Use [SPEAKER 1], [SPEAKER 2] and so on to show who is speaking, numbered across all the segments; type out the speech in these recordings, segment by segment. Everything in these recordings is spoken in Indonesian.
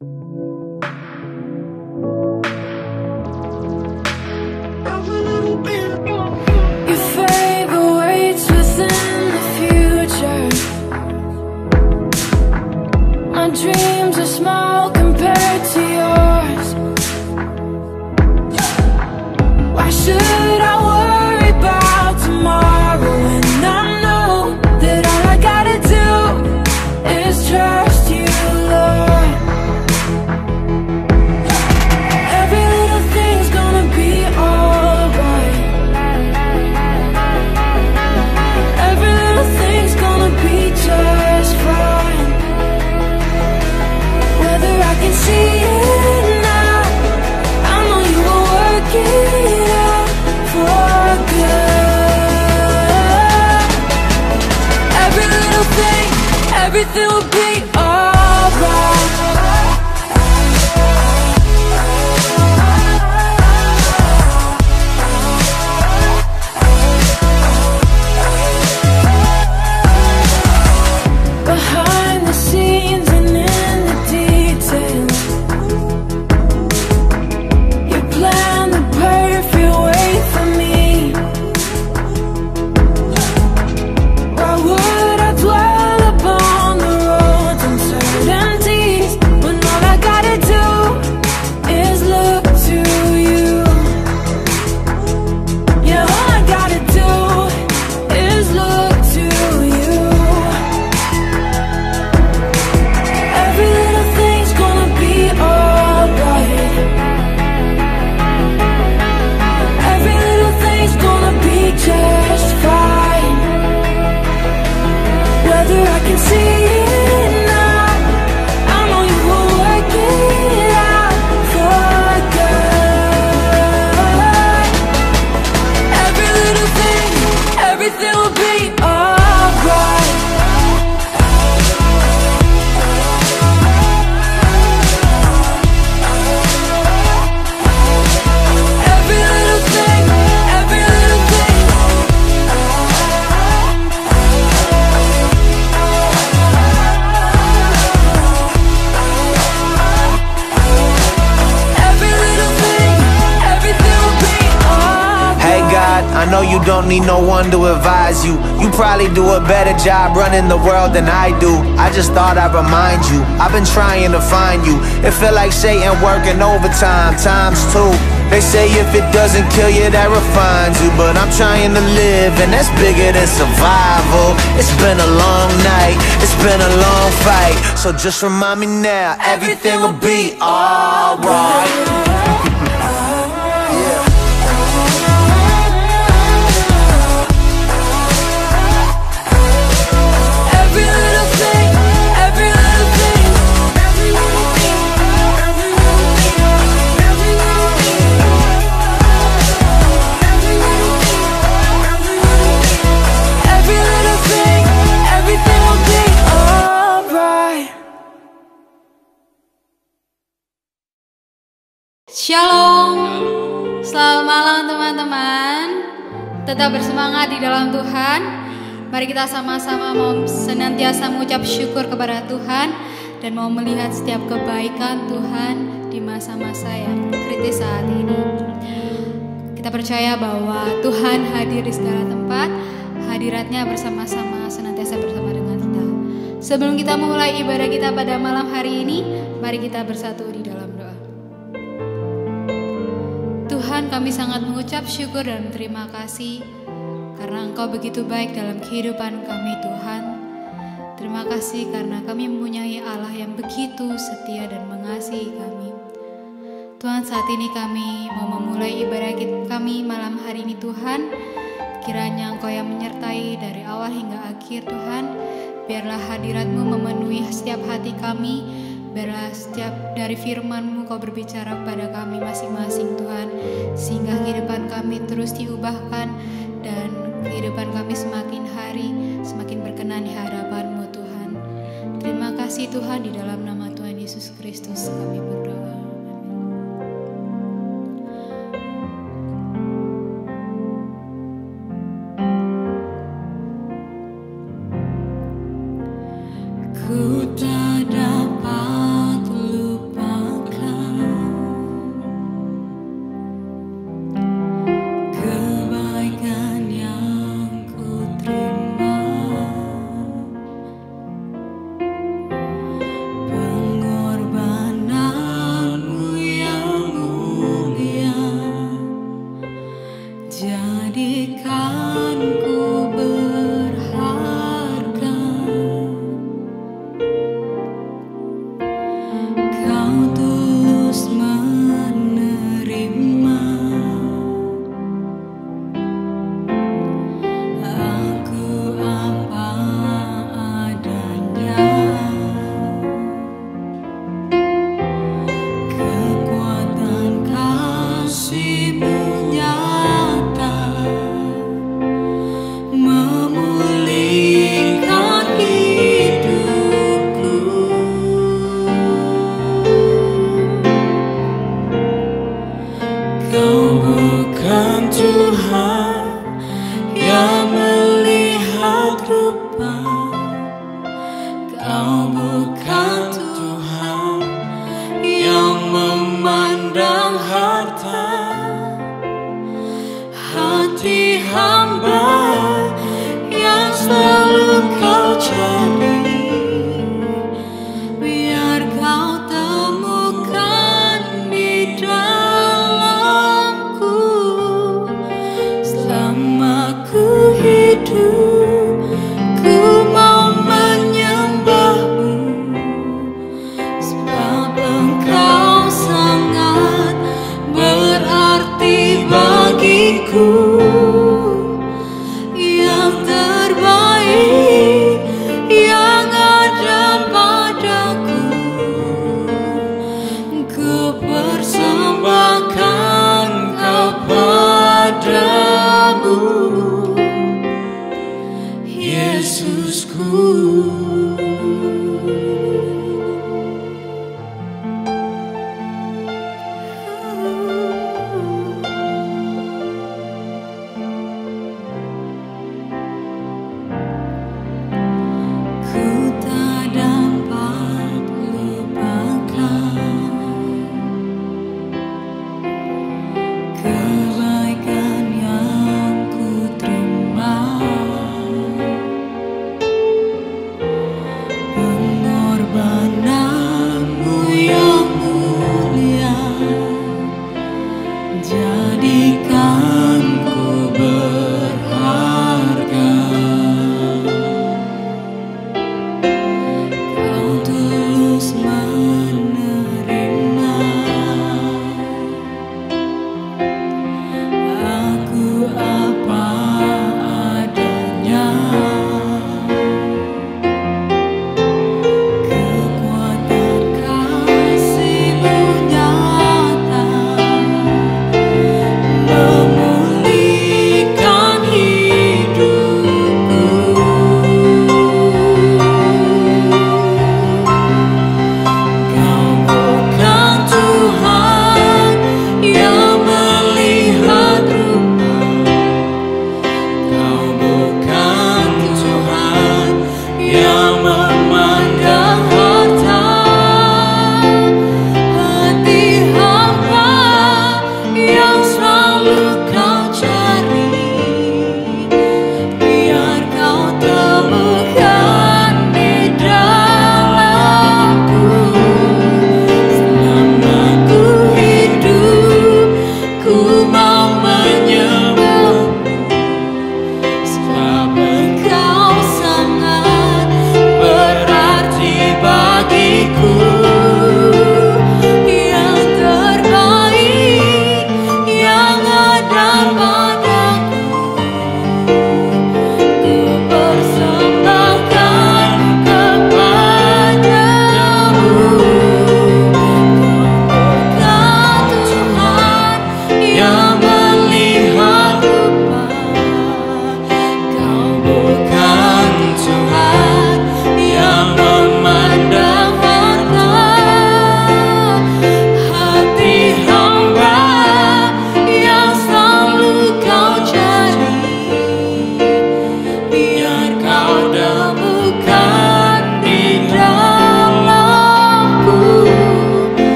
[SPEAKER 1] Your fate awaits within the future. My dreams are small compared to yours. Why should I worry about tomorrow when I know that all I gotta do is trust you, Lord? Every little thing's gonna be alright. Every little thing's gonna be just fine. Whether I can see it now, I know you will work it out for good. Every little thing, everything will be alright. Behind the scenes and in the details, you plan the perfect way for me. Why would I dwell upon the roads and certainties when all I gotta do is look to you? Yeah, all I gotta do is look to you. Every little thing's gonna be alright. Every little thing's gonna be just fine. Whether I can see it now, I know you will work it out for good. Every little thing, everything will be alright. Every little thing, every little thing. Every little thing, everything will be alright.
[SPEAKER 2] Hey God, I know you don't need no one to advise you. You probably do a better job running the world than I do. I just thought I'd remind you, I've been trying to find you. It feel like Satan working overtime, times two. They say if it doesn't kill you, that refines you. But I'm trying to live, and that's bigger than survival. It's been a long night, it's been a long fight. So just remind me now, everything will be alright.
[SPEAKER 1] Every little thing, every little thing. Every little thing, every little thing. Every little thing, every little thing. Every little thing, everything will be alright.
[SPEAKER 3] Shalom, selamat malam teman-teman. Tetap bersemangat di dalam Tuhan. Mari kita sama-sama mau senantiasa mengucap syukur kepada Tuhan dan mau melihat setiap kebaikan Tuhan di masa-masa yang kritis saat ini. Kita percaya bahwa Tuhan hadir di segala tempat, hadiratnya bersama-sama senantiasa bersama dengan kita. Sebelum kita memulai ibadah kita pada malam hari ini, mari kita bersatu di dalam doa. Tuhan, kami sangat mengucap syukur dan terima kasih karena Engkau begitu baik dalam kehidupan kami, Tuhan. Terima kasih karena kami mempunyai Allah yang begitu setia dan mengasihi kami. Tuhan, saat ini kami mau memulai ibadah kami malam hari ini, Tuhan. Kiranya Engkau yang menyertai dari awal hingga akhir, Tuhan. Biarlah hadirat-Mu memenuhi setiap hati kami. Biarlah setiap dari firman-Mu Kau berbicara kepada kami masing-masing, Tuhan. Sehingga kehidupan kami terus diubahkan dan kehidupan kami semakin hari semakin berkenan di hadapan-Mu, Tuhan. Terima kasih Tuhan, di dalam nama Tuhan Yesus Kristus kami berdoa. Ku tak dapat lupa
[SPEAKER 1] Dalamku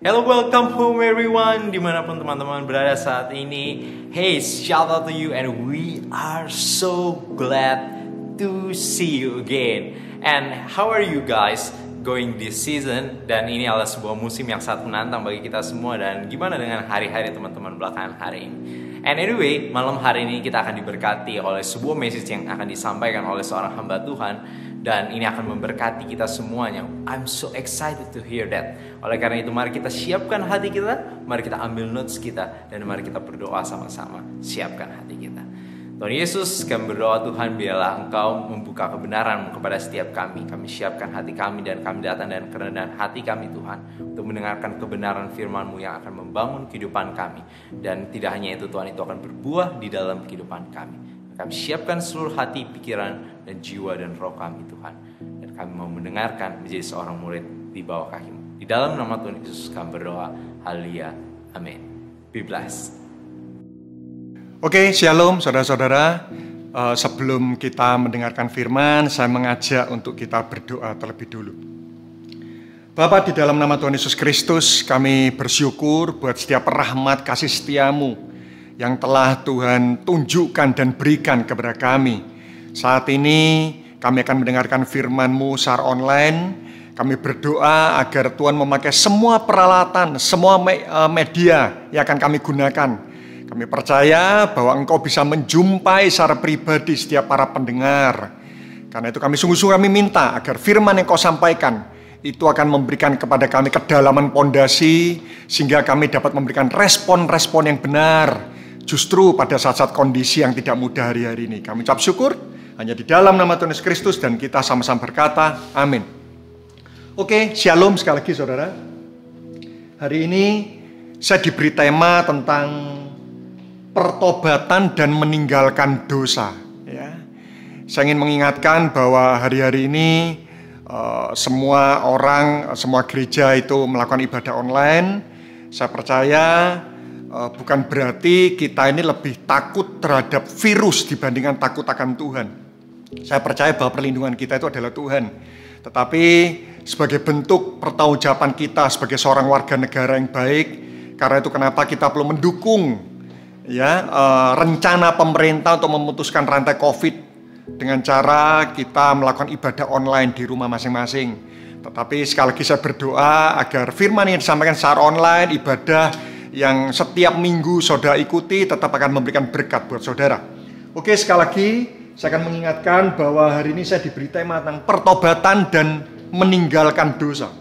[SPEAKER 4] Hello, welcome home everyone, dimanapun teman-teman berada saat ini. Hey, shout out to you and we are so glad to see you again. And how are you guys going this season? Dan ini adalah sebuah musim yang sangat menantang bagi kita semua. Dan gimana dengan hari-hari teman-teman belakangan hari ini? And anyway, malam hari ini kita akan diberkati oleh sebuah message yang akan disampaikan oleh seorang hamba Tuhan. Dan ini akan memberkati kita semuanya. I'm so excited to hear that. Oleh karena itu mari kita siapkan hati kita, mari kita ambil notes kita, dan mari kita berdoa sama-sama. Siapkan hati kita. Tuhan Yesus, kami berdoa Tuhan, biarlah Engkau membuka kebenaran kepada setiap kami. Kami siapkan hati kami dan kami datang dan kerendahan hati kami Tuhan, untuk mendengarkan kebenaran firman-Mu yang akan membangun kehidupan kami. Dan tidak hanya itu Tuhan, itu akan berbuah di dalam kehidupan kami. Kami siapkan seluruh hati, pikiran, dan jiwa dan roh kami Tuhan. Dan kami mau mendengarkan menjadi seorang murid di bawah kaki-Mu. Di dalam nama Tuhan Yesus kami berdoa. Haleluya. Amin. Be blessed.
[SPEAKER 5] Oke, shalom saudara-saudara. Sebelum kita mendengarkan firman, saya mengajak untuk kita berdoa terlebih dulu. Bapa, di dalam nama Tuhan Yesus Kristus, kami bersyukur buat setiap rahmat kasih setia-Mu yang telah Tuhan tunjukkan dan berikan kepada kami. Saat ini kami akan mendengarkan firman-Mu secara online. Kami berdoa agar Tuhan memakai semua peralatan, semua media yang akan kami gunakan. Kami percaya bahwa Engkau bisa menjumpai secara pribadi setiap para pendengar. Karena itu kami sungguh-sungguh kami minta agar firman yang Kau sampaikan itu akan memberikan kepada kami kedalaman pondasi, sehingga kami dapat memberikan respon-respon yang benar. Justru pada saat-saat kondisi yang tidak mudah hari-hari ini. Kami ucap syukur hanya di dalam nama Tuhan Yesus Kristus, dan kita sama-sama berkata, amin. Oke, shalom sekali lagi saudara. Hari ini saya diberi tema tentang pertobatan dan meninggalkan dosa. Ya. Saya ingin mengingatkan bahwa hari-hari ini semua orang, semua gereja itu melakukan ibadah online. Saya percaya bukan berarti kita ini lebih takut terhadap virus dibandingkan takut akan Tuhan. Saya percaya bahwa perlindungan kita itu adalah Tuhan. Tetapi sebagai bentuk pertanggungjawaban kita sebagai seorang warga negara yang baik, karena itu kenapa kita perlu mendukung rencana pemerintah untuk memutuskan rantai COVID dengan cara kita melakukan ibadah online di rumah masing-masing. Tetapi sekali lagi saya berdoa agar firman yang disampaikan secara online, ibadah yang setiap minggu saudara ikuti tetap akan memberikan berkat buat saudara. Oke, sekali lagi saya akan mengingatkan bahwa hari ini saya diberi tema tentang pertobatan dan meninggalkan dosa.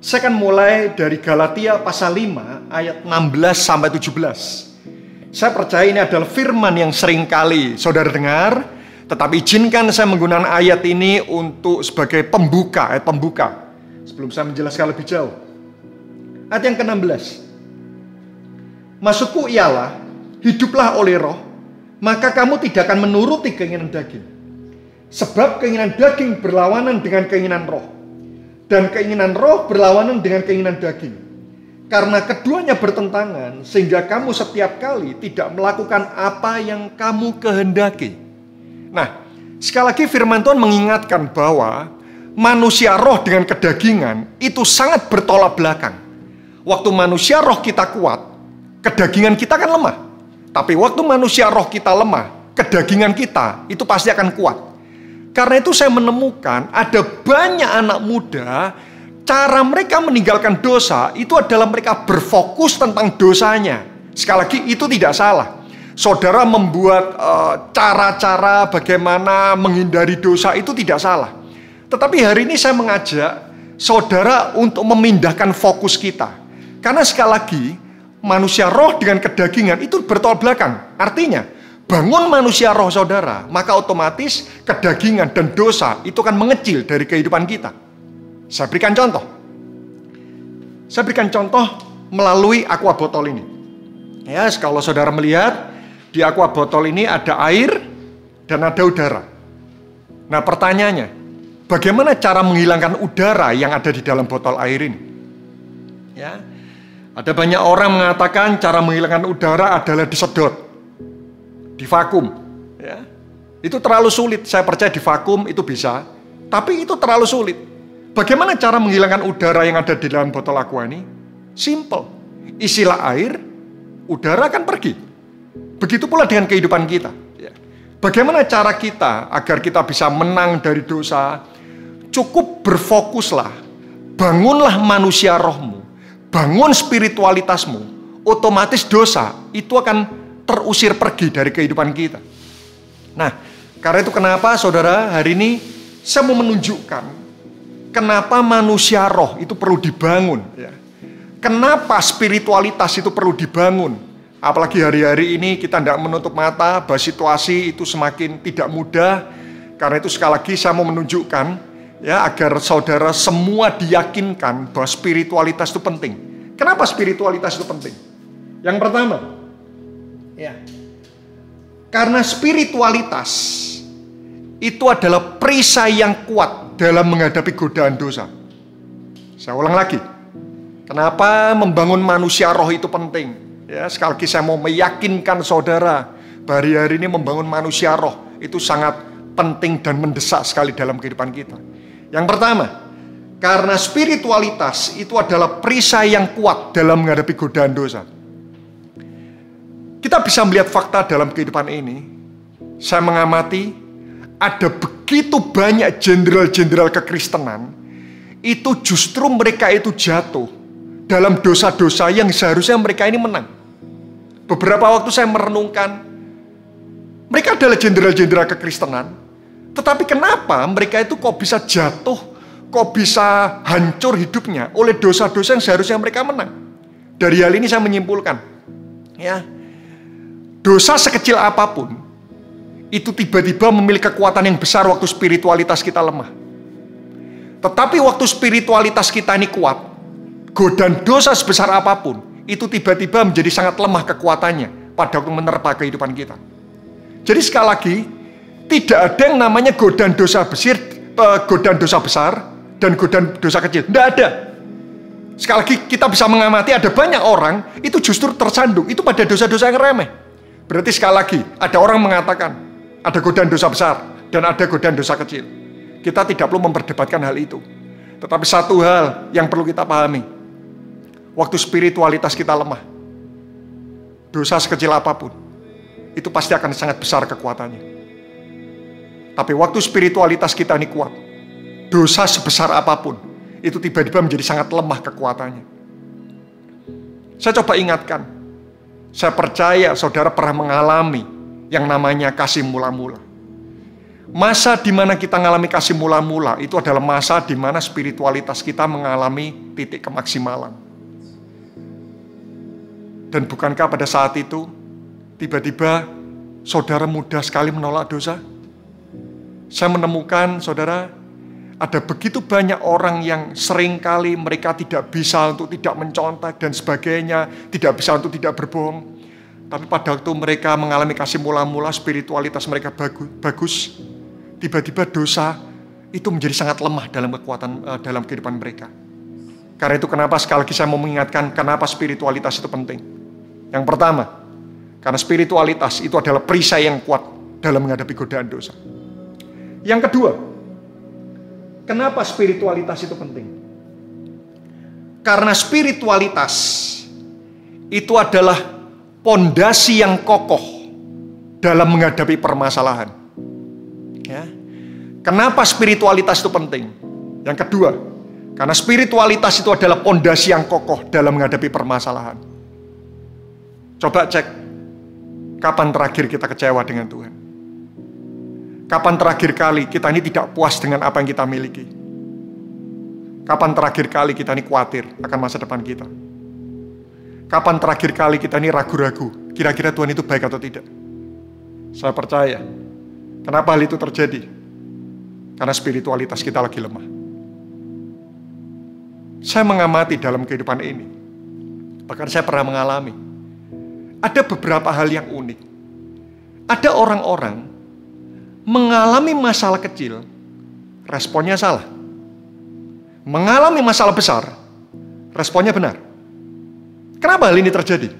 [SPEAKER 5] Saya akan mulai dari Galatia pasal 5 ayat 16 sampai 17. Saya percaya ini adalah firman yang sering kali saudara dengar, tetapi izinkan saya menggunakan ayat ini untuk sebagai pembuka, ayat pembuka, sebelum saya menjelaskan lebih jauh. Ayat yang ke-16. Maksudku ialah, hiduplah oleh roh, maka kamu tidak akan menuruti keinginan daging. Sebab keinginan daging berlawanan dengan keinginan roh, dan keinginan roh berlawanan dengan keinginan daging. Karena keduanya bertentangan, sehingga kamu setiap kali tidak melakukan apa yang kamu kehendaki. Nah, sekali lagi firman Tuhan mengingatkan bahwa manusia roh dengan kedagingan itu sangat bertolak belakang. Waktu manusia roh kita kuat, kedagingan kita kan lemah. Tapi waktu manusia roh kita lemah, kedagingan kita itu pasti akan kuat. Karena itu saya menemukan ada banyak anak muda, cara mereka meninggalkan dosa itu adalah mereka berfokus tentang dosanya. Sekali lagi itu tidak salah. Saudara membuat cara-cara bagaimana menghindari dosa itu tidak salah. Tetapi hari ini saya mengajak saudara untuk memindahkan fokus kita. Karena sekali lagi manusia roh dengan kedagingan itu bertolak belakang. Artinya, bangun manusia roh saudara, maka otomatis kedagingan dan dosa itu akan mengecil dari kehidupan kita. Saya berikan contoh. Saya berikan contoh melalui aqua botol ini. Ya, kalau saudara melihat di aqua botol ini ada air dan ada udara. Nah, pertanyaannya, bagaimana cara menghilangkan udara yang ada di dalam botol air ini? Ya. Ada banyak orang mengatakan cara menghilangkan udara adalah disedot, di vakum. Ya. Itu terlalu sulit. Saya percaya di vakum itu bisa, tapi itu terlalu sulit. Bagaimana cara menghilangkan udara yang ada di dalam botol aqua ini? Simple. Isilah air, udara akan pergi. Begitu pula dengan kehidupan kita. Bagaimana cara kita agar kita bisa menang dari dosa? Cukup berfokuslah. Bangunlah manusia rohmu. Bangun spiritualitasmu. Otomatis dosa itu akan terusir pergi dari kehidupan kita. Nah, karena itu kenapa saudara hari ini saya mau menunjukkan kenapa manusia roh itu perlu dibangun. Kenapa spiritualitas itu perlu dibangun. Apalagi hari-hari ini kita tidak menutup mata bahwa situasi itu semakin tidak mudah. Karena itu sekali lagi saya mau menunjukkan agar saudara semua diyakinkan bahwa spiritualitas itu penting. Kenapa spiritualitas itu penting? Yang pertama, karena spiritualitas itu adalah perisai yang kuat dalam menghadapi godaan dosa. Saya ulang lagi. Kenapa membangun manusia roh itu penting? Sekali lagi saya mau meyakinkan saudara bahwa hari ini membangun manusia roh itu sangat penting dan mendesak sekali dalam kehidupan kita. Yang pertama, karena spiritualitas itu adalah perisai yang kuat dalam menghadapi godaan dosa. Kita bisa melihat fakta dalam kehidupan ini. Saya mengamati ada begitu banyak jenderal-jenderal kekristenan, itu justru mereka itu jatuh dalam dosa-dosa yang seharusnya mereka ini menang. Beberapa waktu saya merenungkan, mereka adalah jenderal-jenderal kekristenan, tetapi kenapa mereka itu kok bisa jatuh, kok bisa hancur hidupnya oleh dosa-dosa yang seharusnya mereka menang. Dari hal ini saya menyimpulkan, dosa sekecil apapun, itu tiba-tiba memiliki kekuatan yang besar waktu spiritualitas kita lemah. Tetapi waktu spiritualitas kita ini kuat, godaan dosa sebesar apapun, itu tiba-tiba menjadi sangat lemah kekuatannya pada waktu menerpa kehidupan kita. Jadi sekali lagi, tidak ada yang namanya godaan dosa besar dan godaan dosa kecil. Tidak ada. Sekali lagi kita bisa mengamati ada banyak orang itu justru tersandung itu pada dosa-dosa yang remeh. Berarti sekali lagi ada orang mengatakan ada godaan dosa besar dan ada godaan dosa kecil. Kita tidak perlu memperdebatkan hal itu. Tetapi satu hal yang perlu kita pahami. Waktu spiritualitas kita lemah, dosa sekecil apapun, itu pasti akan sangat besar kekuatannya. Tapi waktu spiritualitas kita ini kuat, dosa sebesar apapun, itu tiba-tiba menjadi sangat lemah kekuatannya. Saya coba ingatkan, saya percaya saudara pernah mengalami yang namanya kasih mula-mula. Masa di mana kita mengalami kasih mula-mula, itu adalah masa di mana spiritualitas kita mengalami titik kemaksimalan. Dan bukankah pada saat itu, tiba-tiba saudara mudah sekali menolak dosa? Saya menemukan saudara, ada begitu banyak orang yang seringkali mereka tidak bisa untuk tidak mencontek dan sebagainya, tidak bisa untuk tidak berbohong. Tapi pada waktu mereka mengalami kasih mula-mula, spiritualitas mereka bagus, tiba-tiba dosa itu menjadi sangat lemah dalam kehidupan mereka. Karena itu kenapa sekali lagi saya mau mengingatkan kenapa spiritualitas itu penting. Yang pertama, karena spiritualitas itu adalah perisai yang kuat dalam menghadapi godaan dosa. Yang kedua, kenapa spiritualitas itu penting? Karena spiritualitas itu adalah pondasi yang kokoh dalam menghadapi permasalahan. Kenapa spiritualitas itu penting? Yang kedua, karena spiritualitas itu adalah pondasi yang kokoh dalam menghadapi permasalahan. Coba cek, kapan terakhir kita kecewa dengan Tuhan? Kapan terakhir kali kita ini tidak puas dengan apa yang kita miliki? Kapan terakhir kali kita ini khawatir akan masa depan kita? Kapan terakhir kali kita ini ragu-ragu, kira-kira Tuhan itu baik atau tidak? Saya percaya, kenapa hal itu terjadi? Karena spiritualitas kita lagi lemah. Saya mengamati dalam kehidupan ini, bahkan saya pernah mengalami, ada beberapa hal yang unik. Ada orang-orang mengalami masalah kecil, responnya salah. Mengalami masalah besar, responnya benar. Kenapa hal ini terjadi?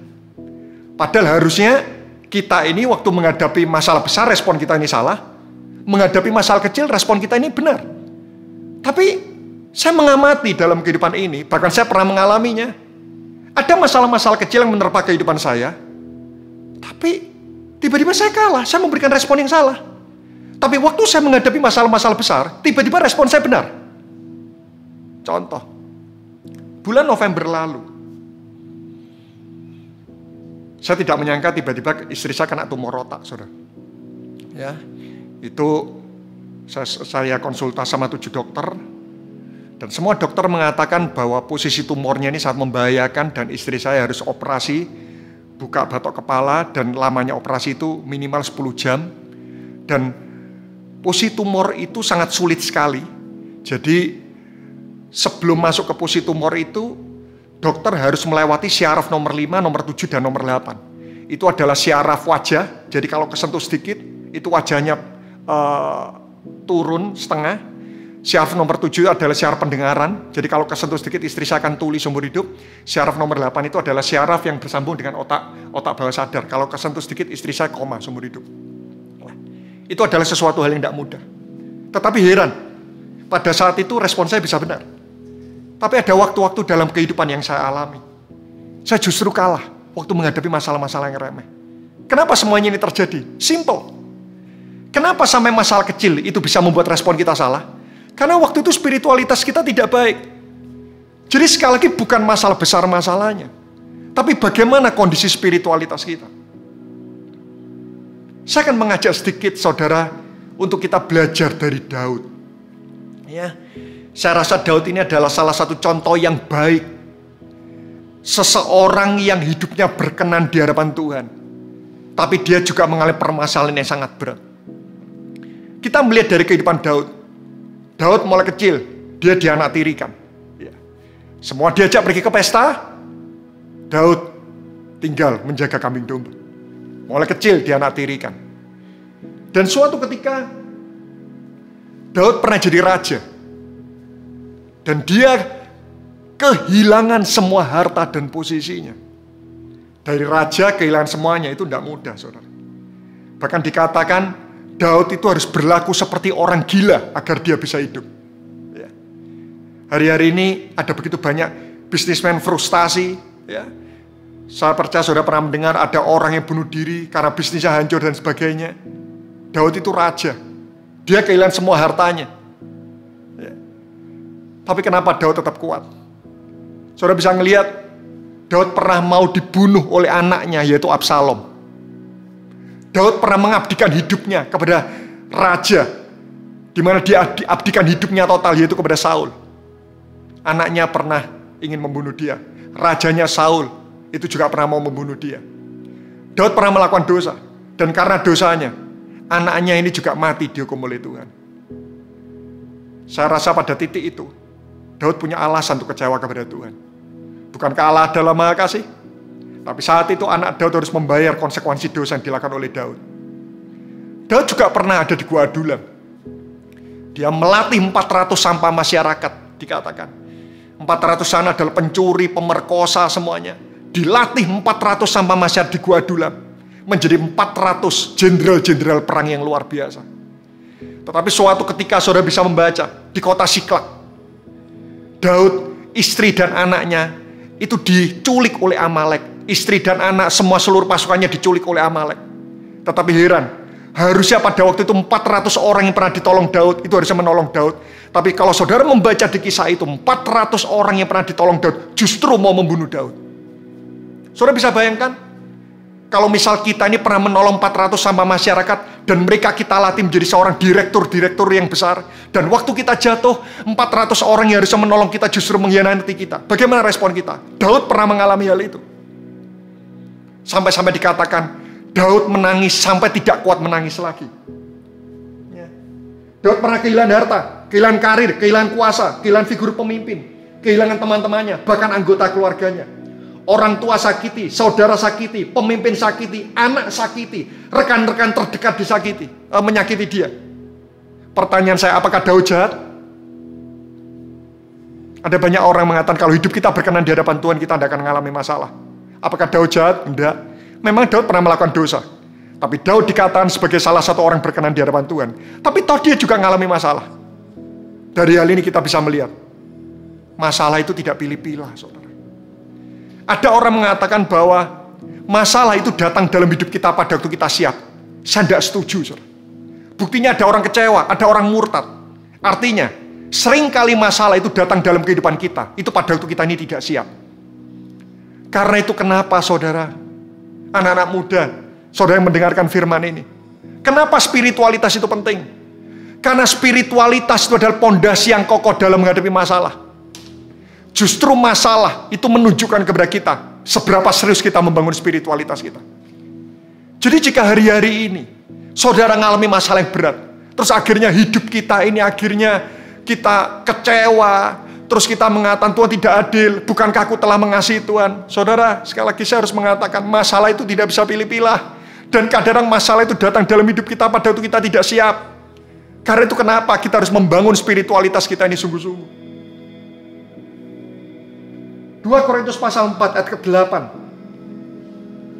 [SPEAKER 5] Padahal harusnya kita ini waktu menghadapi masalah besar, respon kita ini salah. Menghadapi masalah kecil, respon kita ini benar. Tapi saya mengamati dalam kehidupan ini, bahkan saya pernah mengalaminya. Ada masalah-masalah kecil yang menerpa kehidupan saya, tapi tiba-tiba saya kalah, saya memberikan respon yang salah. Tapi waktu saya menghadapi masalah-masalah besar, tiba-tiba respon saya benar. Contoh, bulan November lalu, saya tidak menyangka tiba-tiba istri saya kena tumor otak, saudara. Ya, itu saya konsultasi sama 7 dokter, dan semua dokter mengatakan bahwa posisi tumornya ini sangat membahayakan dan istri saya harus operasi, buka batok kepala, dan lamanya operasi itu minimal 10 jam. Dan posisi tumor itu sangat sulit sekali. Jadi sebelum masuk ke posisi tumor itu, dokter harus melewati syaraf nomor 5, nomor 7, dan nomor 8. Itu adalah syaraf wajah, jadi kalau kesentuh sedikit, itu wajahnya turun setengah. Syaraf nomor 7 adalah syaraf pendengaran, jadi kalau kesentuh sedikit istri saya akan tuli seumur hidup. Syaraf nomor 8 itu adalah syaraf yang bersambung dengan otak bawah sadar. Kalau kesentuh sedikit istri saya koma seumur hidup. Itu adalah sesuatu hal yang tidak mudah. Tetapi heran, pada saat itu respon saya bisa benar. Tapi ada waktu-waktu dalam kehidupan yang saya alami, saya justru kalah waktu menghadapi masalah-masalah yang remeh. Kenapa semuanya ini terjadi? Simple. Kenapa sampai masalah kecil itu bisa membuat respon kita salah? Karena waktu itu spiritualitas kita tidak baik. Jadi sekali lagi bukan masalah besar masalahnya, tapi bagaimana kondisi spiritualitas kita. Saya akan mengajak sedikit saudara untuk kita belajar dari Daud. Ya, saya rasa Daud ini adalah salah satu contoh yang baik. Seseorang yang hidupnya berkenan di hadapan Tuhan, tapi dia juga mengalami permasalahan yang sangat berat. Kita melihat dari kehidupan Daud. Daud mulai kecil, dia dianaktirikan. Ya. Semua diajak pergi ke pesta, Daud tinggal menjaga kambing domba. Mulai kecil dianaktirikan. Dan suatu ketika, Daud pernah jadi raja. Dan dia kehilangan semua harta dan posisinya. Dari raja kehilangan semuanya, itu tidak mudah, saudara. Bahkan dikatakan, Daud itu harus berlaku seperti orang gila agar dia bisa hidup. Ya. Hari-hari ini ada begitu banyak bisnismen frustasi. Ya. Saya percaya saudara pernah mendengar ada orang yang bunuh diri karena bisnisnya hancur dan sebagainya. Daud itu raja. Dia kehilangan semua hartanya. Ya. Tapi kenapa Daud tetap kuat? Saudara bisa ngelihat Daud pernah mau dibunuh oleh anaknya, yaitu Absalom. Daud pernah mengabdikan hidupnya kepada raja, di mana dia abdikan hidupnya total, yaitu kepada Saul. Anaknya pernah ingin membunuh dia. Rajanya Saul itu juga pernah mau membunuh dia. Daud pernah melakukan dosa, dan karena dosanya, anaknya ini juga mati dihukum oleh Tuhan. Saya rasa pada titik itu, Daud punya alasan untuk kecewa kepada Tuhan. Bukankah Allah adalah Maha Kasih? Tapi saat itu anak Daud harus membayar konsekuensi dosa yang dilakukan oleh Daud. Daud juga pernah ada di Gua Adulam. Dia melatih 400 sampah masyarakat, dikatakan. 400 sana adalah pencuri, pemerkosa, semuanya. Dilatih 400 sampah masyarakat di Gua Adulam. Menjadi 400 jenderal-jenderal perang yang luar biasa. Tetapi suatu ketika saudara bisa membaca, di kota Siklak, Daud, istri dan anaknya, itu diculik oleh Amalek. Istri dan anak, semua seluruh pasukannya diculik oleh Amalek. Tetapi heran, harusnya pada waktu itu 400 orang yang pernah ditolong Daud, itu harusnya menolong Daud. Tapi kalau saudara membaca di kisah itu, 400 orang yang pernah ditolong Daud, justru mau membunuh Daud. Saudara bisa bayangkan, kalau misal kita ini pernah menolong 400 sampah masyarakat, dan mereka kita latih menjadi seorang direktur yang besar, dan waktu kita jatuh, 400 orang yang harusnya menolong kita justru mengkhianati kita. Bagaimana respon kita? Daud pernah mengalami hal itu. Sampai-sampai dikatakan, Daud menangis sampai tidak kuat menangis lagi. Ya. Daud pernah kehilangan harta, kehilangan karir, kehilangan kuasa, kehilangan figur pemimpin, kehilangan teman-temannya, bahkan anggota keluarganya. Orang tua sakiti, saudara sakiti, pemimpin sakiti, anak sakiti, rekan-rekan terdekat disakiti, menyakiti dia. Pertanyaan saya, apakah Daud jahat? Ada banyak orang mengatakan kalau hidup kita berkenan di hadapan Tuhan, kita tidak akan mengalami masalah. Apakah Daud jahat? Tidak. Memang Daud pernah melakukan dosa. Tapi Daud dikatakan sebagai salah satu orang berkenan di hadapan Tuhan. Tapi toh dia juga mengalami masalah. Dari hal ini kita bisa melihat, masalah itu tidak pilih-pilih, saudara. Ada orang mengatakan bahwa masalah itu datang dalam hidup kita pada waktu kita siap. Saya tidak setuju, saudara. Buktinya ada orang kecewa, ada orang murtad. Artinya, seringkali masalah itu datang dalam kehidupan kita. Itu pada waktu kita ini tidak siap. Karena itu kenapa, saudara, anak-anak muda, saudara yang mendengarkan firman ini, kenapa spiritualitas itu penting? Karena spiritualitas itu adalah pondasi yang kokoh dalam menghadapi masalah. Justru masalah itu menunjukkan kepada kita seberapa serius kita membangun spiritualitas kita. Jadi jika hari-hari ini saudara mengalami masalah yang berat, terus akhirnya hidup kita ini akhirnya kita kecewa, terus kita mengatakan Tuhan tidak adil, bukankah aku telah mengasihi Tuhan? Saudara, sekali lagi saya harus mengatakan masalah itu tidak bisa pilih-pilih. Dan kadang-kadang masalah itu datang dalam hidup kita pada waktu kita tidak siap. Karena itu kenapa kita harus membangun spiritualitas kita ini sungguh-sungguh. 2 Korintus pasal 4 ayat ke-8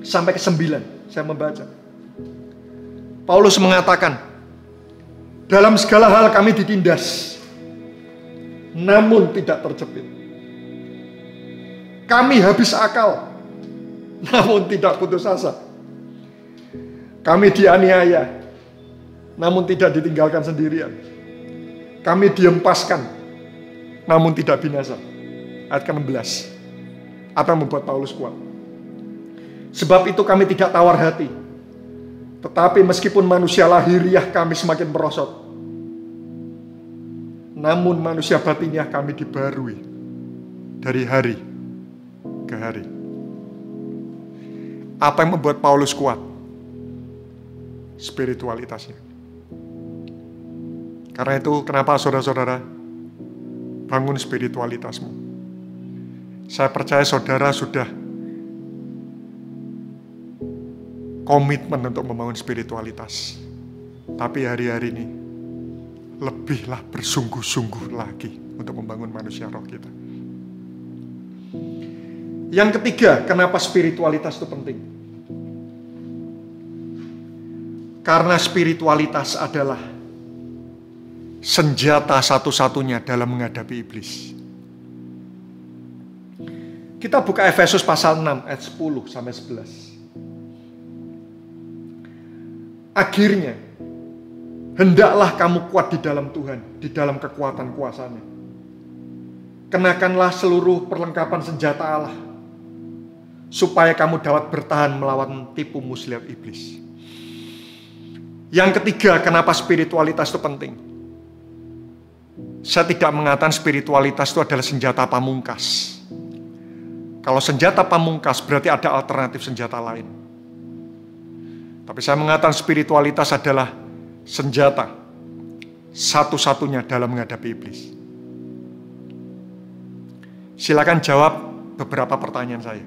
[SPEAKER 5] sampai ke-9 saya membaca. Paulus mengatakan, dalam segala hal kami ditindas, namun tidak terjepit. Kami habis akal, namun tidak putus asa. Kami dianiaya, namun tidak ditinggalkan sendirian. Kami dihempaskan, namun tidak binasa. Ayat ke-16. Apa yang membuat Paulus kuat? Sebab itu kami tidak tawar hati. Tetapi meskipun manusia lahiriah kami semakin merosot, namun manusia batiniah kami dibarui dari hari ke hari. Apa yang membuat Paulus kuat? Spiritualitasnya. Karena itu kenapa saudara-saudara bangun spiritualitasmu. Saya percaya saudara sudah komitmen untuk membangun spiritualitas. Tapi hari-hari ini lebihlah bersungguh-sungguh lagi untuk membangun manusia roh kita. Yang ketiga, kenapa spiritualitas itu penting? Karena spiritualitas adalah senjata satu-satunya dalam menghadapi iblis. Kita buka Efesus pasal 6 ayat 10 sampai 11. Akhirnya, hendaklah kamu kuat di dalam Tuhan, di dalam kekuatan kuasa-Nya. Kenakanlah seluruh perlengkapan senjata Allah, supaya kamu dapat bertahan melawan tipu muslihat iblis. Yang ketiga, kenapa spiritualitas itu penting? Saya tidak mengatakan spiritualitas itu adalah senjata pamungkas. Kalau senjata pamungkas berarti ada alternatif senjata lain. Tapi saya mengatakan spiritualitas adalah senjata satu-satunya dalam menghadapi iblis. Silakan jawab beberapa pertanyaan saya.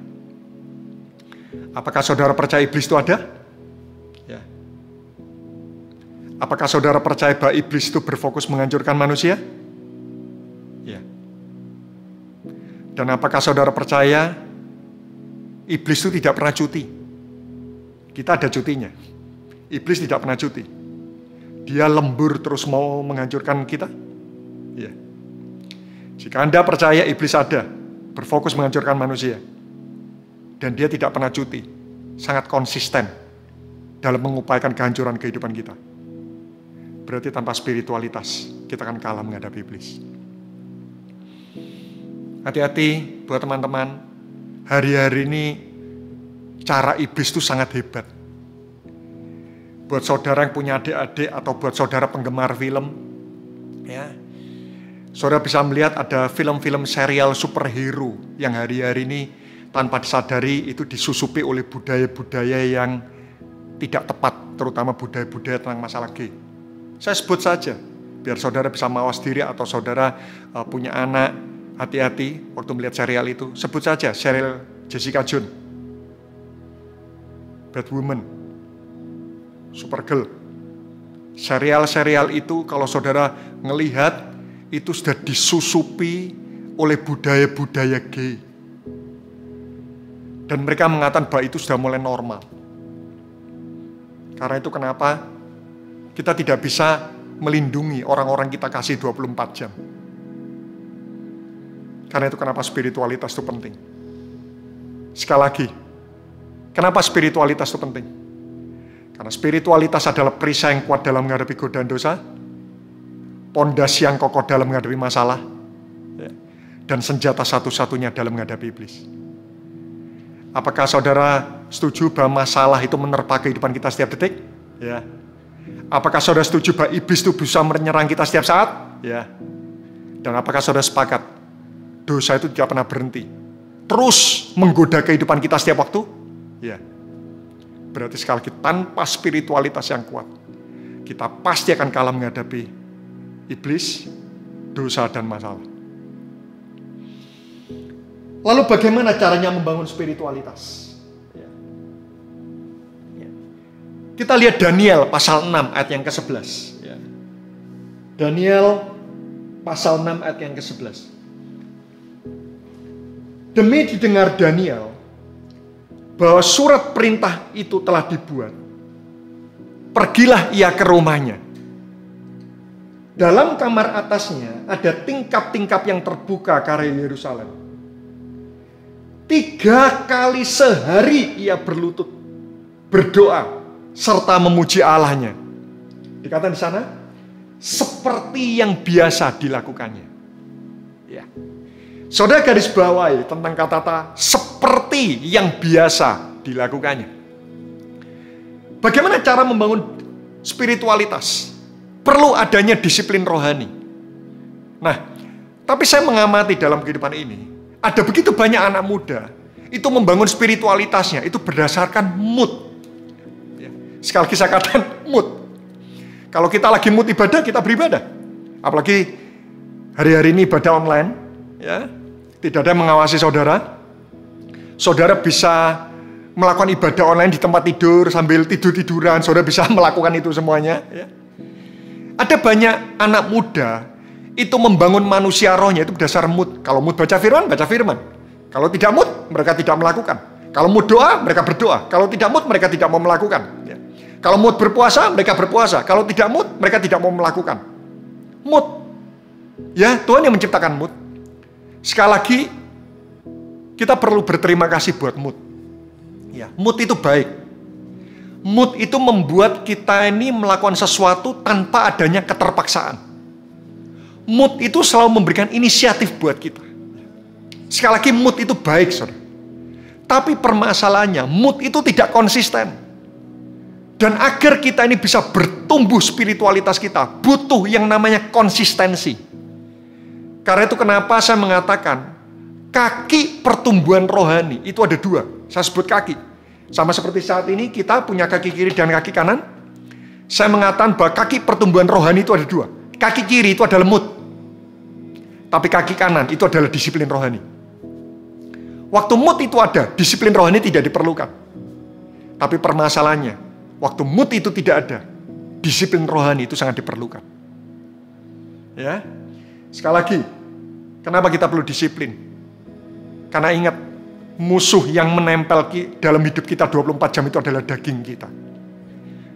[SPEAKER 5] Apakah saudara percaya iblis itu ada? Ya. Apakah saudara percaya bahwa iblis itu berfokus menghancurkan manusia? Ya. Dan apakah saudara percaya iblis itu tidak pernah cuti? Kita ada cutinya. Iblis tidak pernah cuti. Dia lembur terus mau menghancurkan kita? Ya. Jika Anda percaya iblis ada, berfokus menghancurkan manusia, dan dia tidak pernah cuti, sangat konsisten dalam mengupayakan kehancuran kehidupan kita, berarti tanpa spiritualitas kita akan kalah menghadapi iblis. Hati-hati buat teman-teman, hari-hari ini cara iblis itu sangat hebat. Buat saudara yang punya adik-adik atau buat saudara penggemar film, ya, saudara bisa melihat ada film-film serial superhero yang hari-hari ini tanpa disadari itu disusupi oleh budaya-budaya yang tidak tepat, terutama budaya-budaya tentang masalah gay. Saya sebut saja, biar saudara bisa mawas diri atau saudara punya anak. Hati-hati waktu melihat serial itu. Sebut saja serial Jessica Jones, Batwoman, Supergirl. Serial-serial itu kalau saudara ngelihat itu sudah disusupi oleh budaya-budaya gay. Dan mereka mengatakan bahwa itu sudah mulai normal. Karena itu kenapa kita tidak bisa melindungi orang-orang kita kasih 24 jam. Karena itu kenapa spiritualitas itu penting. Sekali lagi, kenapa spiritualitas itu penting? Karena spiritualitas adalah perisai yang kuat dalam menghadapi godaan dosa, pondasi yang kokoh dalam menghadapi masalah, dan senjata satu-satunya dalam menghadapi iblis. Apakah saudara setuju bahwa masalah itu menerpa kehidupan kita setiap detik? Ya. Apakah saudara setuju bahwa iblis itu bisa menyerang kita setiap saat? Ya. Dan apakah saudara sepakat dosa itu tidak pernah berhenti, terus menggoda kehidupan kita setiap waktu? Ya. Berarti sekali lagi, tanpa spiritualitas yang kuat, kita pasti akan kalah menghadapi iblis, dosa, dan masalah. Lalu bagaimana caranya membangun spiritualitas? Kita lihat Daniel pasal 6 ayat yang ke-11. Daniel pasal 6 ayat yang ke-11. Demi didengar Daniel bahwa surat perintah itu telah dibuat, pergilah ia ke rumahnya. Dalam kamar atasnya ada tingkap-tingkap yang terbuka ke arah Yerusalem. 3 kali sehari ia berlutut, berdoa, serta memuji Allahnya. Dikatakan di sana, seperti yang biasa dilakukannya. Ya. Saudara garis bawahi tentang kata-kata seperti yang biasa dilakukannya. Bagaimana cara membangun spiritualitas? Perlu adanya disiplin rohani. Nah, tapi saya mengamati dalam kehidupan ini, ada begitu banyak anak muda itu membangun spiritualitasnya itu berdasarkan mood. Sekali lagi saya katakan mood. Kalau kita lagi mood ibadah, kita beribadah. Apalagi hari-hari ini ibadah online, ya, tidak ada yang mengawasi saudara. Saudara bisa melakukan ibadah online di tempat tidur sambil tidur-tiduran. Saudara bisa melakukan itu semuanya. Ya. Ada banyak anak muda itu membangun manusia rohnya itu berdasar mood. Kalau mood baca firman, baca firman. Kalau tidak mood, mereka tidak melakukan. Kalau mood doa, mereka berdoa. Kalau tidak mood, mereka tidak mau melakukan. Ya. Kalau mood berpuasa, mereka berpuasa. Kalau tidak mood, mereka tidak mau melakukan. Mood. Ya, Tuhan yang menciptakan mood. Sekali lagi, kita perlu berterima kasih buat mood. Ya, mood itu baik. Mood itu membuat kita ini melakukan sesuatu tanpa adanya keterpaksaan. Mood itu selalu memberikan inisiatif buat kita. Sekali lagi, mood itu baik, saudara. Tapi permasalahannya, mood itu tidak konsisten. Dan agar kita ini bisa bertumbuh spiritualitas kita, butuh yang namanya konsistensi. Karena itu kenapa saya mengatakan, kaki pertumbuhan rohani itu ada 2. Saya sebut kaki. Sama seperti saat ini kita punya kaki kiri dan kaki kanan. Saya mengatakan bahwa kaki pertumbuhan rohani itu ada 2. Kaki kiri itu adalah mood. Tapi kaki kanan itu adalah disiplin rohani. Waktu mood itu ada, disiplin rohani tidak diperlukan. Tapi permasalahannya, waktu mood itu tidak ada, disiplin rohani itu sangat diperlukan. Ya. Sekali lagi, kenapa kita perlu disiplin? Karena ingat, musuh yang menempel dalam hidup kita 24 jam itu adalah daging kita.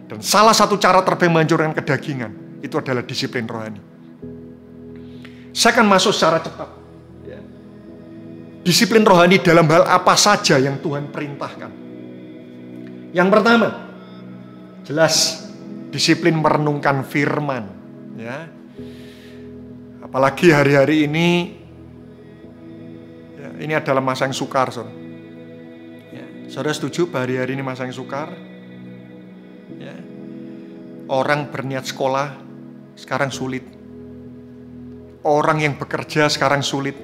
[SPEAKER 5] Dan salah satu cara terbaik menghancurkan kedagingan itu adalah disiplin rohani. Saya akan masuk secara cepat. Disiplin rohani dalam hal apa saja yang Tuhan perintahkan. Yang pertama, jelas disiplin merenungkan firman. Ya. Apalagi hari-hari ini, ya, ini adalah masa yang sukar, saudara. Ya, saudara setuju bahwa hari-hari ini masa yang sukar? Ya. Orang berniat sekolah sekarang sulit. Orang yang bekerja sekarang sulit.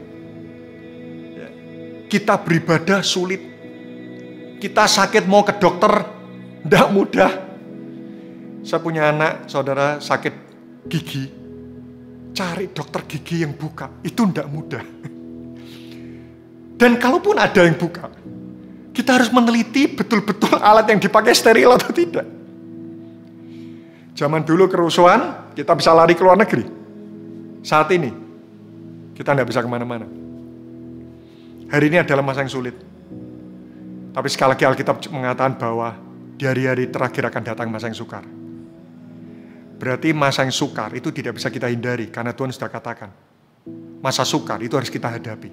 [SPEAKER 5] Ya. Kita beribadah sulit. Kita sakit mau ke dokter, tidak mudah. Saya punya anak, saudara, sakit gigi. Cari dokter gigi yang buka, itu tidak mudah. Dan kalaupun ada yang buka, kita harus meneliti betul-betul alat yang dipakai steril atau tidak. Zaman dulu kerusuhan, kita bisa lari ke luar negeri. Saat ini, kita tidak bisa kemana-mana. Hari ini adalah masa yang sulit. Tapi sekali lagi Alkitab mengatakan bahwa di hari-hari terakhir akan datang masa yang sukar. Berarti masa yang sukar itu tidak bisa kita hindari, karena Tuhan sudah katakan, masa sukar itu harus kita hadapi.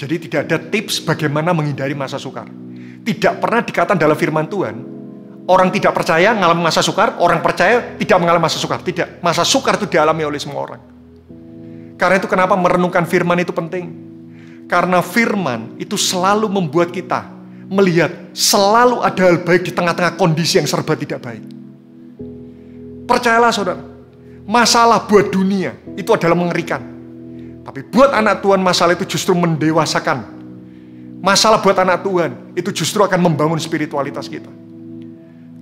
[SPEAKER 5] Jadi tidak ada tips bagaimana menghindari masa sukar. Tidak pernah dikatakan dalam firman Tuhan, orang tidak percaya mengalami masa sukar, orang percaya tidak mengalami masa sukar. Tidak, masa sukar itu dialami oleh semua orang. Karena itu kenapa merenungkan firman itu penting. Karena firman itu selalu membuat kita melihat selalu ada hal baik di tengah-tengah kondisi yang serba tidak baik. Percayalah saudara, masalah buat dunia itu adalah mengerikan. Tapi buat anak Tuhan masalah itu justru mendewasakan. Masalah buat anak Tuhan itu justru akan membangun spiritualitas kita.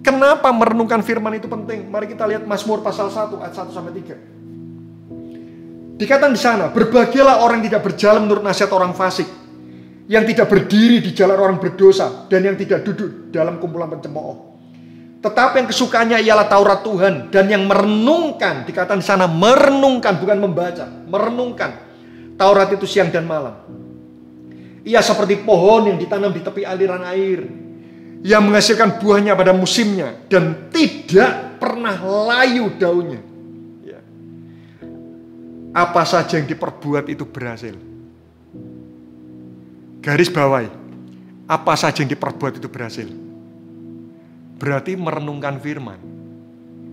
[SPEAKER 5] Kenapa merenungkan firman itu penting? Mari kita lihat Mazmur pasal 1 ayat 1-3. Dikatakan di sana, berbahagialah orang yang tidak berjalan menurut nasihat orang fasik, yang tidak berdiri di jalan orang berdosa, dan yang tidak duduk dalam kumpulan pencemooh. Tetapi yang kesukaannya ialah Taurat Tuhan, dan yang merenungkan, dikatakan di sana merenungkan, bukan membaca, merenungkan Taurat itu siang dan malam. Ia seperti pohon yang ditanam di tepi aliran air, yang menghasilkan buahnya pada musimnya, dan tidak pernah layu daunnya. Apa saja yang diperbuat itu berhasil. Garis bawahi, apa saja yang diperbuat itu berhasil. Berarti merenungkan firman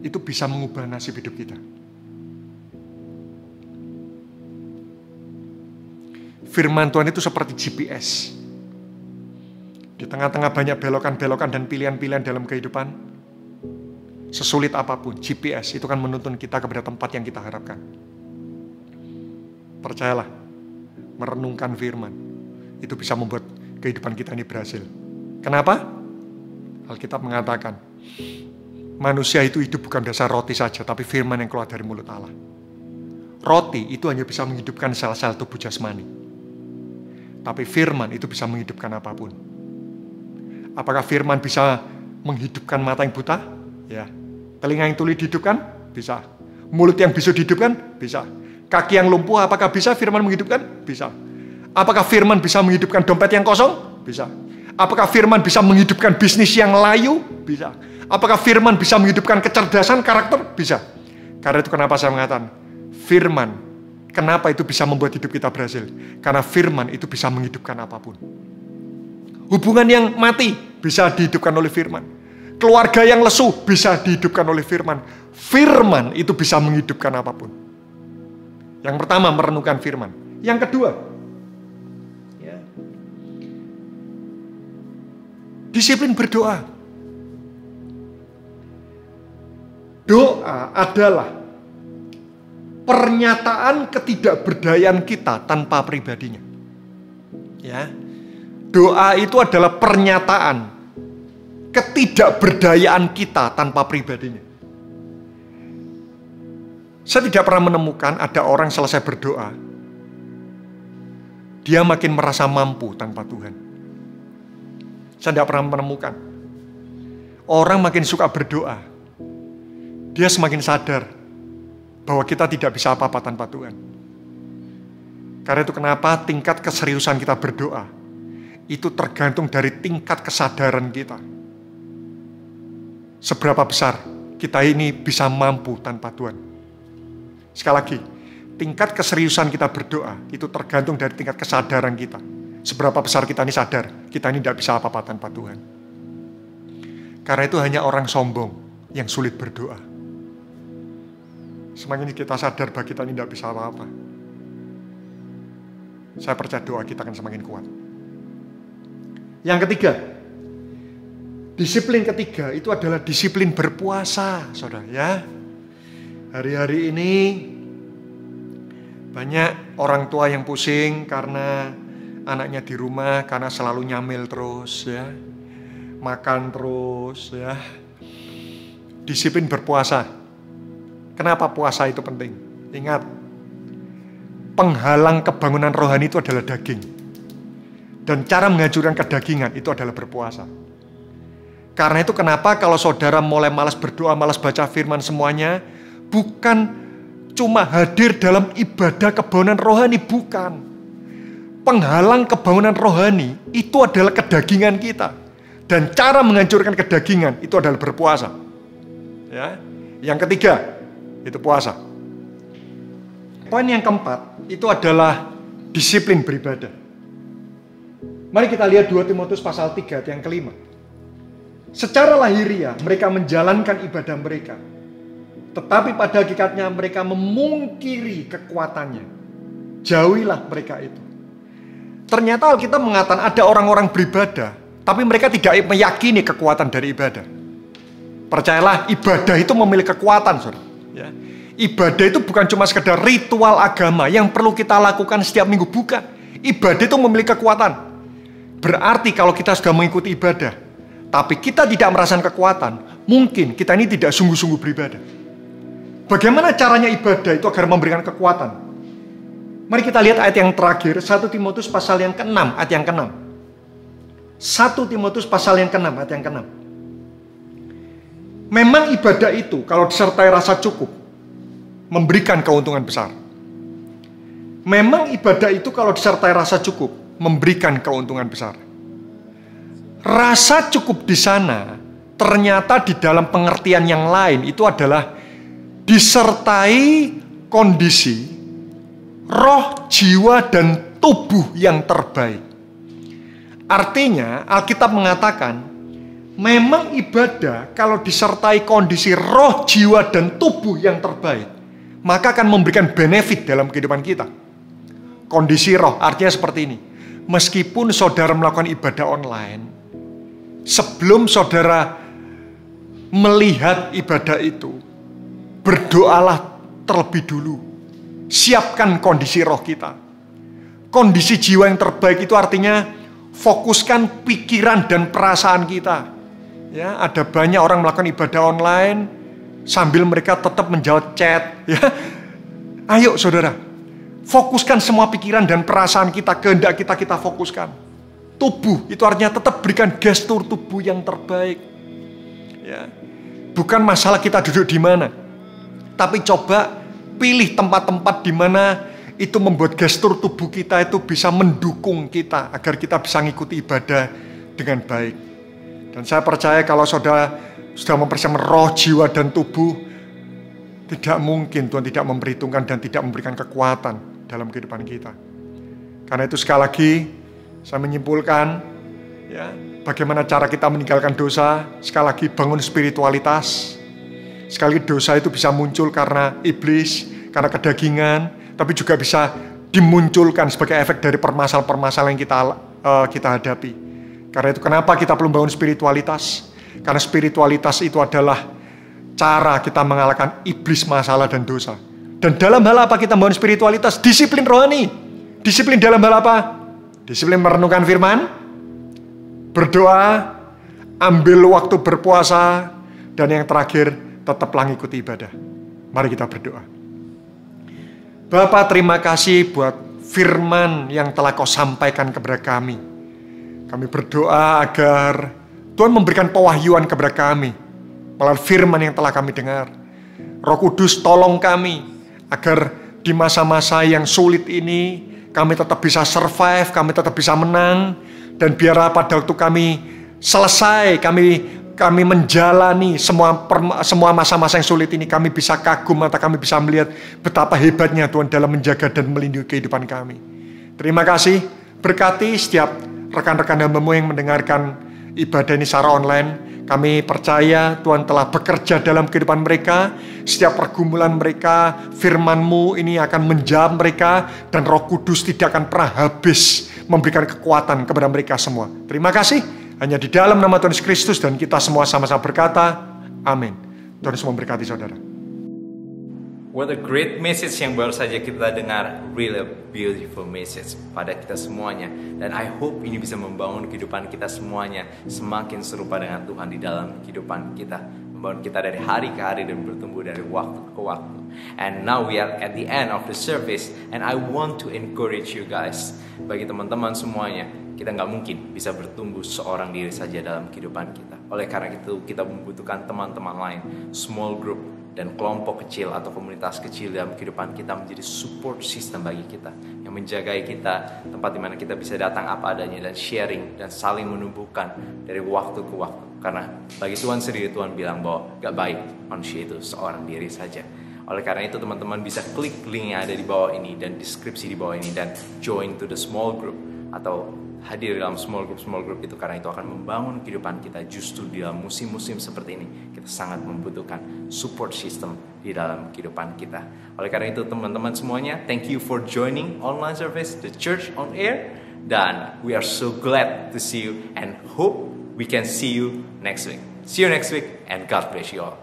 [SPEAKER 5] itu bisa mengubah nasib hidup kita. Firman Tuhan itu seperti GPS. Di tengah-tengah banyak belokan-belokan dan pilihan-pilihan dalam kehidupan, sesulit apapun, GPS itu kan menuntun kita kepada tempat yang kita harapkan. Percayalah, merenungkan firman itu bisa membuat kehidupan kita ini berhasil. Kenapa? Alkitab mengatakan, manusia itu hidup bukan dasar roti saja, tapi firman yang keluar dari mulut Allah. Roti itu hanya bisa menghidupkan sel-sel tubuh jasmani. Tapi firman itu bisa menghidupkan apapun. Apakah firman bisa menghidupkan mata yang buta? Ya. Telinga yang tuli dihidupkan? Bisa. Mulut yang bisu dihidupkan? Bisa. Kaki yang lumpuh, apakah bisa firman menghidupkan? Bisa. Apakah firman bisa menghidupkan dompet yang kosong? Bisa. Apakah firman bisa menghidupkan bisnis yang layu? Bisa. Apakah firman bisa menghidupkan kecerdasan karakter? Bisa. Karena itu kenapa saya mengatakan, firman, kenapa itu bisa membuat hidup kita berhasil? Karena firman itu bisa menghidupkan apapun. Hubungan yang mati bisa dihidupkan oleh firman. Keluarga yang lesu bisa dihidupkan oleh firman. Firman itu bisa menghidupkan apapun. Yang pertama, merenungkan firman. Yang kedua, disiplin berdoa. Doa adalah pernyataan ketidakberdayaan kita tanpa pribadinya. Ya. Doa itu adalah pernyataan ketidakberdayaan kita tanpa pribadinya. Saya tidak pernah menemukan ada orang selesai berdoa, dia makin merasa mampu tanpa Tuhan. Saya tidak pernah menemukan. Orang makin suka berdoa, dia semakin sadar bahwa kita tidak bisa apa-apa tanpa Tuhan. Karena itu kenapa tingkat keseriusan kita berdoa, itu tergantung dari tingkat kesadaran kita. Seberapa besar kita ini bisa mampu tanpa Tuhan. Sekali lagi, tingkat keseriusan kita berdoa itu tergantung dari tingkat kesadaran kita. Seberapa besar kita ini sadar, kita ini tidak bisa apa-apa tanpa Tuhan. Karena itu hanya orang sombong yang sulit berdoa. Semakin kita sadar bahwa kita ini tidak bisa apa-apa, saya percaya doa kita akan semakin kuat. Yang ketiga, disiplin ketiga itu adalah disiplin berpuasa, saudara ya. Hari-hari ini banyak orang tua yang pusing karena anaknya di rumah, karena selalu nyamil terus ya, makan terus ya. Disiplin berpuasa. Kenapa puasa itu penting? Ingat, penghalang kebangunan rohani itu adalah daging. Dan cara menghancurkan kedagingan itu adalah berpuasa. Karena itu kenapa kalau saudara mulai malas berdoa, malas baca firman semuanya, bukan cuma hadir dalam ibadah kebangunan rohani, bukan. Penghalang kebangunan rohani itu adalah kedagingan kita. Dan cara menghancurkan kedagingan itu adalah berpuasa. Ya. Yang ketiga, itu puasa. Poin yang keempat, itu adalah disiplin beribadah. Mari kita lihat 2 Timotius pasal 3 ayat yang kelima. Secara lahiriah mereka menjalankan ibadah mereka, tetapi pada hakikatnya mereka memungkiri kekuatannya. Jauhilah mereka itu. Ternyata Alkitab mengatakan ada orang-orang beribadah, tapi mereka tidak meyakini kekuatan dari ibadah. Percayalah, ibadah itu memiliki kekuatan, saudara. Ya. Ibadah itu bukan cuma sekedar ritual agama yang perlu kita lakukan setiap minggu, bukan. Ibadah itu memiliki kekuatan. Berarti kalau kita sudah mengikuti ibadah, tapi kita tidak merasakan kekuatan, mungkin kita ini tidak sungguh-sungguh beribadah. Bagaimana caranya ibadah itu agar memberikan kekuatan? Mari kita lihat ayat yang terakhir, 1 Timotius pasal yang ke-6, ayat yang ke-6. 1 Timotius pasal yang ke-6, ayat yang ke-6. Memang ibadah itu kalau disertai rasa cukup, memberikan keuntungan besar. Memang ibadah itu kalau disertai rasa cukup, memberikan keuntungan besar. Rasa cukup di sana ternyata di dalam pengertian yang lain itu adalah disertai kondisi roh, jiwa, dan tubuh yang terbaik. Artinya Alkitab mengatakan memang ibadah kalau disertai kondisi roh, jiwa, dan tubuh yang terbaik, maka akan memberikan benefit dalam kehidupan kita. Kondisi roh artinya seperti ini. Meskipun saudara melakukan ibadah online, sebelum saudara melihat ibadah itu, berdoalah terlebih dulu. Siapkan kondisi roh kita. Kondisi jiwa yang terbaik itu artinya fokuskan pikiran dan perasaan kita. Ya, ada banyak orang melakukan ibadah online sambil mereka tetap menjawab chat. Ya, ayo saudara. Fokuskan semua pikiran dan perasaan kita, kehendak kita fokuskan. Tubuh itu artinya tetap berikan gestur tubuh yang terbaik. Ya. Bukan masalah kita duduk di mana, tapi coba pilih tempat-tempat di mana itu membuat gestur tubuh kita itu bisa mendukung kita agar kita bisa mengikuti ibadah dengan baik. Dan saya percaya kalau saudara sudah mempersiapkan roh, jiwa, dan tubuh, tidak mungkin Tuhan tidak memperhitungkan dan tidak memberikan kekuatan dalam kehidupan kita. Karena itu sekali lagi saya menyimpulkan ya, bagaimana cara kita meninggalkan dosa. Sekali lagi bangun spiritualitas. Sekali lagi dosa itu bisa muncul karena iblis, karena kedagingan, tapi juga bisa dimunculkan sebagai efek dari permasalahan-permasalahan yang kita hadapi. Karena itu kenapa kita perlu bangun spiritualitas? Karena spiritualitas itu adalah cara kita mengalahkan iblis, masalah, dan dosa. Dan dalam hal apa kita membangun spiritualitas? Disiplin rohani. Disiplin dalam hal apa? Disiplin merenungkan firman, berdoa, ambil waktu berpuasa, dan yang terakhir, tetaplah mengikuti ibadah. Mari kita berdoa. Bapa, terima kasih buat firman yang telah Kau sampaikan kepada kami. Kami berdoa agar Tuhan memberikan pewahyuan kepada kami melalui firman yang telah kami dengar. Roh Kudus tolong kami agar di masa-masa yang sulit ini kami tetap bisa survive, kami tetap bisa menang, dan biarlah pada waktu kami selesai, kami menjalani semua masa-masa yang sulit ini, kami bisa kagum atau kami bisa melihat betapa hebatnya Tuhan dalam menjaga dan melindungi kehidupan kami. Terima kasih, berkati setiap rekan-rekan hamba-Mu yang mendengarkan ibadah ini secara online. Kami percaya Tuhan telah bekerja dalam kehidupan mereka. Setiap pergumulan mereka, firman-Mu ini akan menjawab mereka, dan Roh Kudus tidak akan pernah habis memberikan kekuatan kepada mereka semua. Terima kasih. Hanya di dalam nama Tuhan Yesus Kristus dan kita semua sama-sama berkata, amin. Tuhan Yesus memberkati saudara.
[SPEAKER 4] What a great message yang baru saja kita dengar. Really beautiful message pada kita semuanya. Dan I hope ini bisa membangun kehidupan kita semuanya semakin serupa dengan Tuhan di dalam kehidupan kita. Membangun kita dari hari ke hari dan bertumbuh dari waktu ke waktu. And now we are at the end of the service. And I want to encourage you guys. Bagi teman-teman semuanya, kita nggak mungkin bisa bertumbuh seorang diri saja dalam kehidupan kita. Oleh karena itu kita membutuhkan teman-teman lain, small group, dan kelompok kecil atau komunitas kecil dalam kehidupan kita menjadi support system bagi kita, yang menjagai kita, tempat di mana kita bisa datang apa adanya dan sharing dan saling menumbuhkan dari waktu ke waktu. Karena bagi Tuhan sendiri, Tuhan bilang bahwa gak baik manusia itu seorang diri saja. Oleh karena itu teman-teman bisa klik link yang ada di bawah ini dan deskripsi di bawah ini dan join to the small group atau hadir dalam small group itu, karena itu akan membangun kehidupan kita. Justru di dalam musim-musim seperti ini kita sangat membutuhkan support system di dalam kehidupan kita. Oleh karena itu teman-teman semuanya, thank you for joining online service The Church on Air, dan we are so glad to see you and hope we can see you next week. See you next week and God bless you all.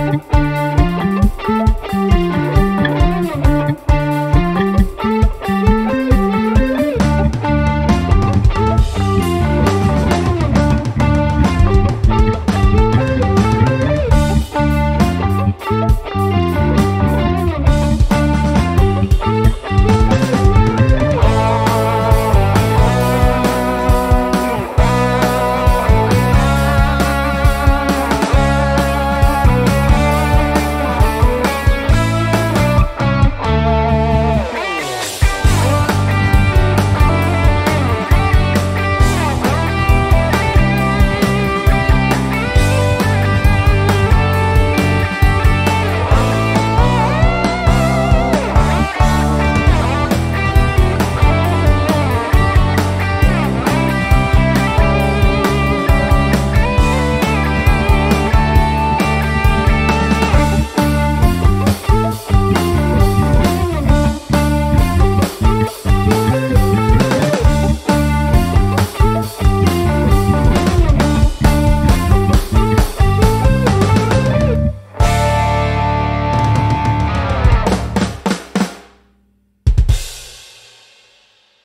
[SPEAKER 1] Thank you.